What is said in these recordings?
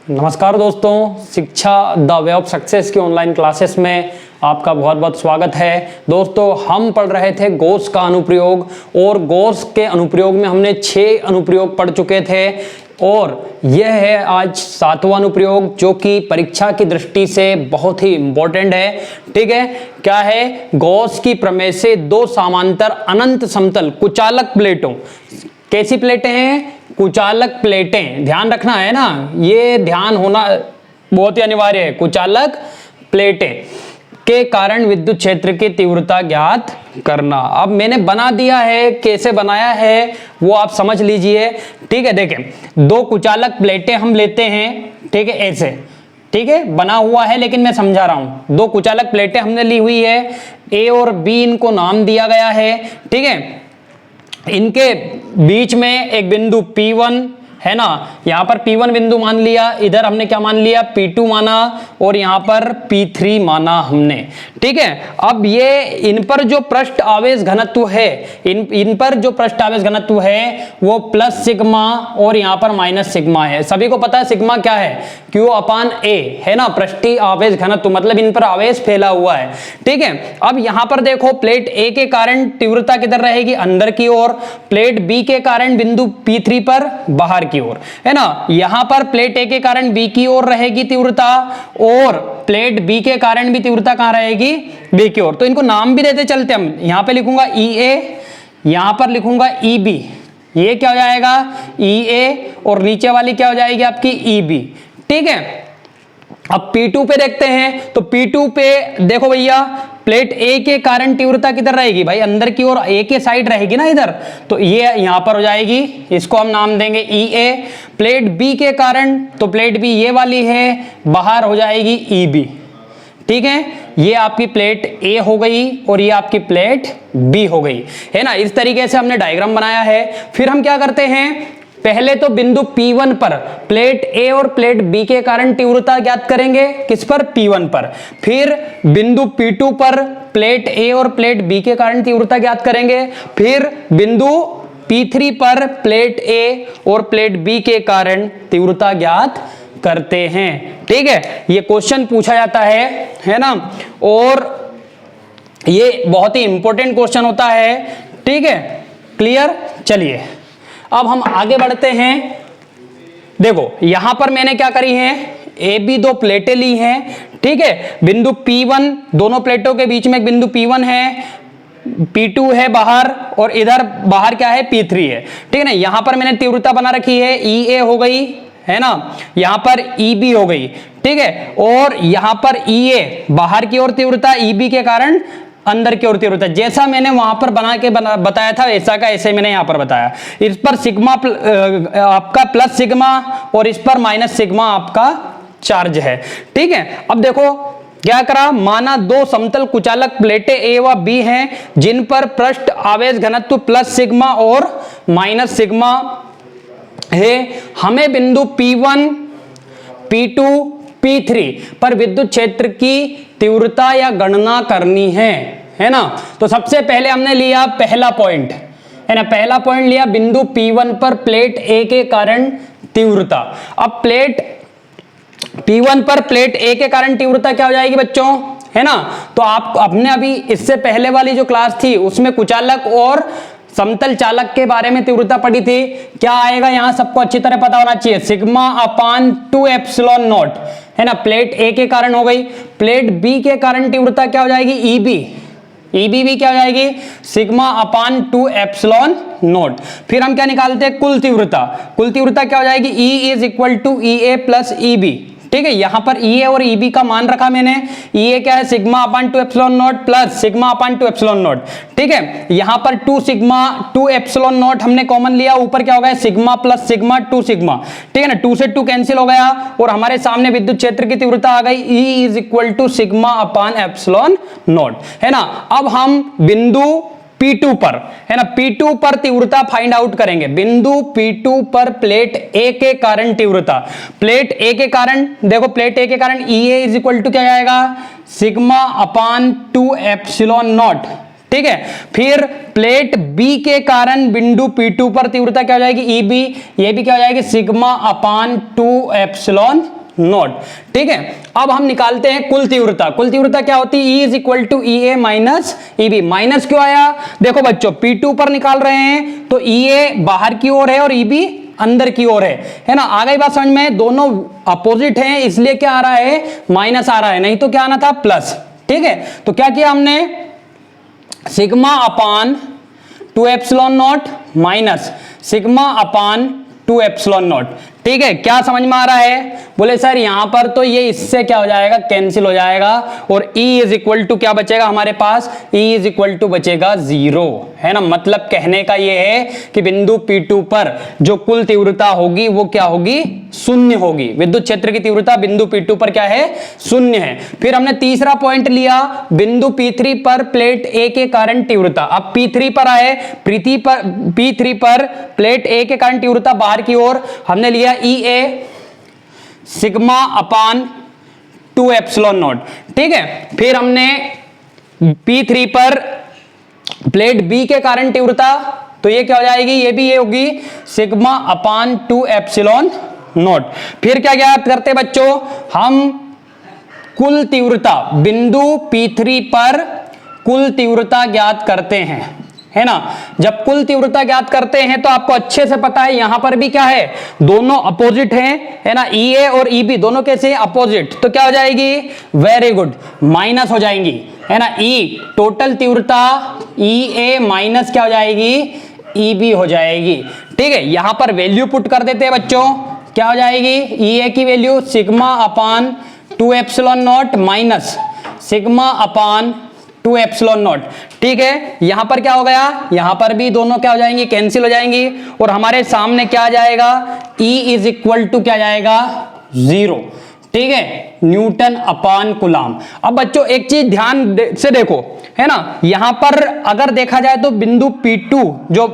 नमस्कार दोस्तों, शिक्षा द वे ऑफ सक्सेस की ऑनलाइन क्लासेस में आपका बहुत बहुत स्वागत है। दोस्तों, हम पढ़ रहे थे गॉस का अनुप्रयोग और गॉस के अनुप्रयोग में हमने 6 अनुप्रयोग पढ़ चुके थे और यह है आज 7वां अनुप्रयोग जो कि परीक्षा की दृष्टि से बहुत ही इंपॉर्टेंट है। ठीक है, क्या है? गॉस की प्रमेय से 2 समांतर अनंत समतल कुचालक प्लेटों, कैसी प्लेटें हैं? कुचालक प्लेटें, ध्यान रखना है ना, ये ध्यान होना बहुत ही अनिवार्य है। कुचालक प्लेटें के कारण विद्युत क्षेत्र की तीव्रता ज्ञात करना। अब मैंने बना दिया है, कैसे बनाया है वो आप समझ लीजिए। ठीक है, देखें 2 कुचालक प्लेटें हम लेते हैं, ठीक है, ऐसे, ठीक है, बना हुआ है लेकिन मैं समझा रहा हूं। 2 कुचालक प्लेटें हमने ली हुई है, ए और बी इनको नाम दिया गया है। ठीक है, इनके बीच में एक बिंदु P1 है ना, यहां पर P1 बिंदु मान लिया, इधर हमने क्या मान लिया? P2 माना और यहां पर P3 माना हमने। ठीक है, अब ये इन पर जो पृष्ठ आवेश घनत्व है, इन पर जो पृष्ठ आवेश घनत्व है वो प्लस सिग्मा और यहां पर माइनस सिग्मा है। सभी को पता है सिग्मा क्या है? Q/A है ना, पृष्ठीय आवेश घनत्व, मतलब इन पर आवेश फैला हुआ है। ठीक है, अब यहां पर देखो प्लेट A के कारण तीव्रता किधर रहेगी? अंदर की ओर। प्लेट B के कारण बिंदु P3 पर बाहर की ओर, है ना। यहां पर प्लेट A के कारण B की ओर रहेगी तीव्रता और प्लेट B के कारण भी तीव्रता कहां रहेगी? B की ओर। तो इनको नाम भी देते चलते हम। यहां पे लिखूंगा EA, यहां पर लिखूंगा EB, ये क्या हो जाएगा? EA और नीचे वाली क्या हो जाएगी आपकी? EB। ठीक है, अब P2 पे देखते हैं तो P2 पे देखो भैया, प्लेट A के कारण तीव्रता किधर रहेगी भाई? अंदर की ओर, A के साइड रहेगी ना इधर, तो ये यहां पर हो जाएगी, इसको हम नाम देंगे EA। प्लेट B के कारण, तो प्लेट B ये वाली है, बाहर हो जाएगी EB। ठीक है, ये आपकी प्लेट A हो गई और ये आपकी प्लेट B हो गई, है ना। इस तरीके से हमने डायग्राम बनाया है। फिर हम क्या करते हैं, पहले तो बिंदु P1 पर प्लेट A और प्लेट B के कारण तीव्रता ज्ञात करेंगे। किस पर? P1 पर। फिर बिंदु P2 पर प्लेट A और प्लेट B के कारण तीव्रता ज्ञात करेंगे। फिर बिंदु P3 पर प्लेट A और प्लेट B के कारण तीव्रता ज्ञात करते हैं। ठीक है, ये क्वेश्चन पूछा जाता है ना, और ये बहुत ही इंपॉर्टेंट क्वेश्चन होता है। ठीक है, क्लियर? चलिए अब हम आगे बढ़ते हैं। देखो यहां पर मैंने क्या करी है, ए बी 2 प्लेटें ली हैं। ठीक है, बिंदु P1, दोनों प्लेटों के बीच में एक बिंदु P1 है, P2 है बाहर और इधर बाहर क्या है? P3 है। ठीक है ना, यहां पर मैंने तीव्रता बना रखी है, EA हो गई, है ना, यहां पर EB हो गई। ठीक है, और यहां पर EA बाहर की ओर तीव्रता, EB के कारण अंदर की ओर तीव्रता। जैसा मैंने वहां पर बताया था ऐसा का ऐसे मैंने यहां पर बताया। इस पर सिग्मा आपका प्लस सिग्मा और इस पर माइनस सिग्मा आपका चार्ज है। ठीक है, अब देखो क्या करा, माना 2 समतल कुचालक प्लेटें A व B हैं जिन पर पृष्ठ आवेश घनत्व प्लस सिग्मा और माइनस सिग्मा है। हमें बिंदु P1, P2, P3 पर विद्युत क्षेत्र की तीव्रता या गणना करनी है ना। तो सबसे पहले हमने लिया पहला पॉइंट, है ना, पहला पॉइंट लिया बिंदु P1 पर प्लेट A के कारण तीव्रता। अब प्लेट P1 पर प्लेट A के कारण तीव्रता क्या हो जाएगी बच्चों? है ना, तो आप अपने अभी इससे पहले वाली जो क्लास थी उसमें कुचालक और समतल चालक के बारे में तीव्रता पड़ी थी। क्या आएगा यहां? सबको अच्छी तरह पता होना चाहिए, सिग्मा अपान 2 एप्सिलॉन नॉट, है ना। प्लेट A के कारण हो गई। प्लेट B के कारण तीव्रता क्या हो जाएगी? EB भी क्या हो जाएगी? Sigma upon 2 epsilon not. फिर हम क्या निकालते हैं? कुल तीव्रता। कुल तीव्रता क्या हो जाएगी? E is equal to EA plus EB। ठीक है, यहां पर EA और EB का मान रखा मैंने। EA क्या है? Sigma upon 2 epsilon not plus sigma upon 2 epsilon not. ठीक है, यहां पर 2 सिग्मा 2 एप्सिलॉन नॉट हमने कॉमन लिया, ऊपर क्या हो गया? Sigma plus sigma 2 sigma. ठीक है ना, 2 से 2 कैंसिल हो गया और हमारे सामने विद्युत क्षेत्र की तीव्रता आ गई, E is equal to sigma upon epsilon naught, है ना। अब हम बिंदु P2 पर, है ना, P2 पर तीव्रता फाइंड आउट करेंगे। बिंदु P2 पर प्लेट A के कारण तीव्रता, प्लेट A के कारण, देखो प्लेट A के कारण EA इज इक्वल टू क्या आएगा? Sigma upon 2 epsilon not. ठीक है, फिर प्लेट बी के कारण बिंदु P2 पर तीव्रता क्या हो जाएगी, EB, ये भी क्या हो जाएगी, सिग्मा अपान 2 एप्सिलॉन नॉट। ठीक है, अब हम निकालते हैं कुल तीव्रता। कुल तीव्रता क्या होती है, E is equal to EA minus EB। Minus क्यों आया, देखो बच्चों P2 पर निकाल रहे हैं तो EA बाहर की ओर है और EB अंदर की ओर है ना। आ गई बात समझ में, दोनों अपोजिट हैं इसलिए क्या आ रहा है, माइनस आ रहा है, नहीं तो क्या आना था, प्लस। ठीक है, तो क्या किया हमने, sigma upon 2 epsilon not minus sigma upon 2 epsilon not. ठीक है, क्या समझ में आ रहा है, बोले सर यहां पर तो ये इससे क्या हो जाएगा, कैंसिल हो जाएगा और E इज इक्वल टू क्या बचेगा हमारे पास, E इज इक्वल टू बचेगा 0, है ना। मतलब कहने का ये है कि बिंदु P2 पर जो कुल तीव्रता होगी वो क्या होगी, शून्य होगी। विद्युत क्षेत्र की तीव्रता बिंदु P2 पर क्या है, शून्य है। फिर हमने तीसरा पॉइंट लिया, बिंदु P3 पर प्लेट A के कारण तीव्रता। अब P3 पर आए, P3 पर प्लेट A के कारण तीव्रता बाहर की ओर, हमने लिया EA sigma upon 2 epsilon not. ठीक है, फिर हमने P3 पर प्लेट B के कारण तीव्रता, तो ये क्या हो जाएगी, ये भी ये होगी सिग्मा अपान 2 एप्सिलॉन नॉट। फिर क्या ज्ञात करते बच्चों, हम कुल तीव्रता बिंदु P3 पर कुल तीव्रता ज्ञात करते हैं, है ना। जब कुल तीव्रता ज्ञात करते हैं तो आपको अच्छे से पता है यहां पर भी क्या है, दोनों अपोजिट हैं, है ना। EA और EB दोनों कैसे हैं, अपोजिट, तो क्या हो जाएगी, वेरी गुड, माइनस हो जाएंगी, है ना। E टोटल तीव्रता EA माइनस क्या हो जाएगी, EB हो जाएगी। ठीक है, यहां पर वैल्यू पुट कर देते हैं बच्चों, क्या हो जाएगी, EA की value sigma upon 2 epsilon not minus sigma upon 2 epsilon not. ठीक है, यहां पर क्या हो गया, यहां पर भी दोनों क्या हो जाएंगी, कैंसिल हो जाएंगी और हमारे सामने क्या आ जाएगा, E इज इक्वल टू क्या जाएगा, 0। ठीक है, न्यूटन अपान कूलाम। अब बच्चों एक चीज ध्यान से देखो, है ना, यहां पर अगर देखा जाए तो बिंदु P2 जो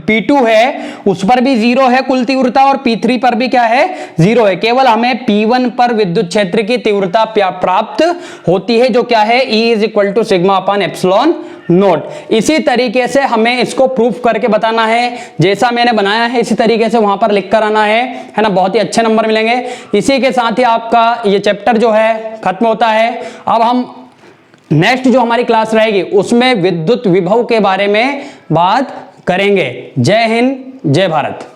P2 है उस पर भी 0 है कुल तीव्रता और P3 पर भी क्या है, 0 है। केवल हमें P1 पर विद्युत क्षेत्र की तीव्रता प्राप्त होती है जो क्या है, E is equal to sigma upon epsilon naught. इसी तरीके से हमें इसको प्रूफ करके बताना है, जैसा मैंने बनाया है इसी तरीके से वहां पर लिख कर आना है ना। बहुत ही अच्छे नंबर मिलेंगे। इसी के साथ ही आपका ये चैप्टर जो है खत्म होता है। अब हम नेक्स्ट जो हमारी क्लास रहेगी उसमें विद्युत विभव के बारे में बात करेंगे। जय हिंद, जय भारत।